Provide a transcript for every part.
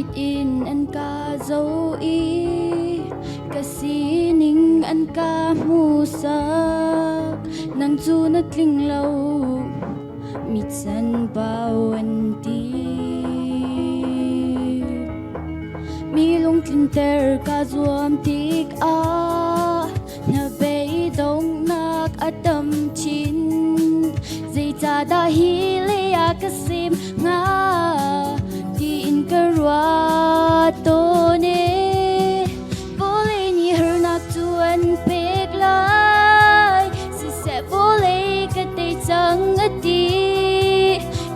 mít in an ca dấu ý ca si ninh an ca mu sắc nang chu na tling lâu mít san bao an ti mi lung tling ter ca zuam tik a na bay dong nak atam chin dây cha da hi le a ka sim nga ti in ka rua to ne vole ni her nak tuan pek lai si se vole ka te chang ati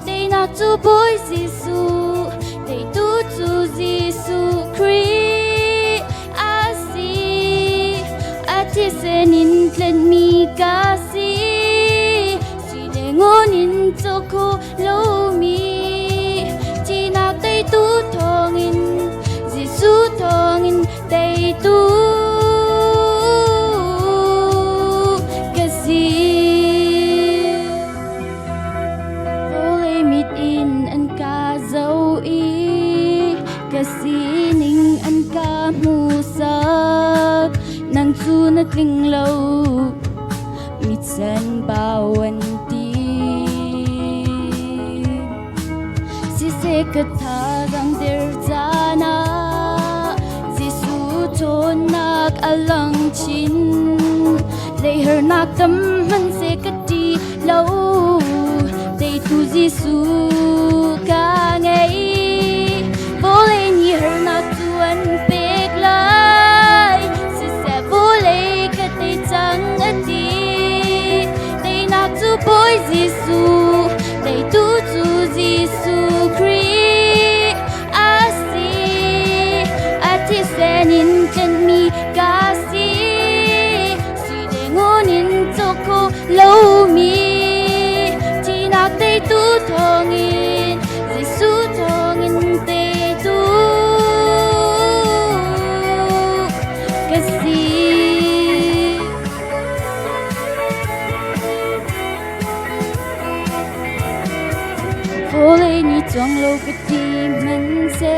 te nak tu boy Giêsu te tu tu Giêsu Christ asi ati senin tlen mi ka si si de ngonin choko lo mi chi nak te tu thong in Giêsu thong in te tu ka si vole mit in an ka dấu ý ca si ninh an ca mu sắc nang chu na tling lâu mit san bao an ti si se ka tha gang der jana Giêsu thon nak alang chin lei her nak tam man se ka ti lâu te tu Giêsu ka ngei vole ni her nak tuan pek lai si se vole ka te chang ati te nak tu boy Giêsu te tu tu Giêsu Christ asi ati senin chen mi ka si si de ngonin choko lo mi chi nak te tu thong in Giêsu thong in te tu ka si vole ni chong lo ka ti man se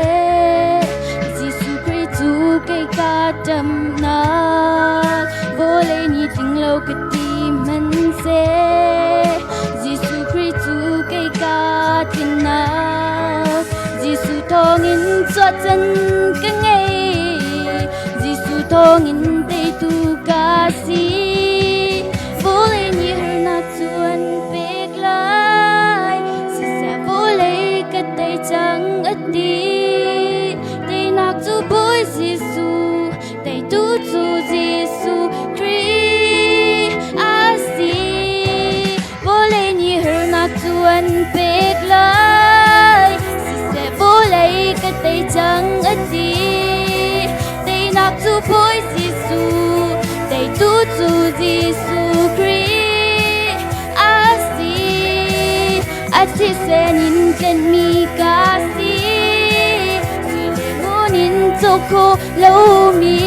Giêsu Christ tu cây ca trăm nak vole ni ting lo ka ti man se Giêsu Christ tu cây ca tin nak Giêsu thong in cho chân ka ngei Giêsu thong in te tu ka si vole ni her nak tuan pek lai si se vole ka te chang ati te nak tu boy Giêsu te tu tu Giêsu Christ asi vole ni her nak tuan pek lai si se vole ka te chang ati te nak tu boy Giêsu te tu tu Giêsu Christ asi ati senin chen mi ka si si de ngonin choko lo mi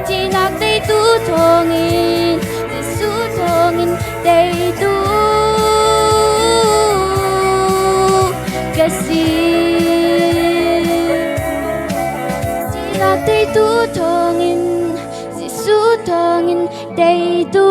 chi nak te tu thong in Giêsu thong in te tu ka si chi nak te tu thong in Giêsu thong in te tu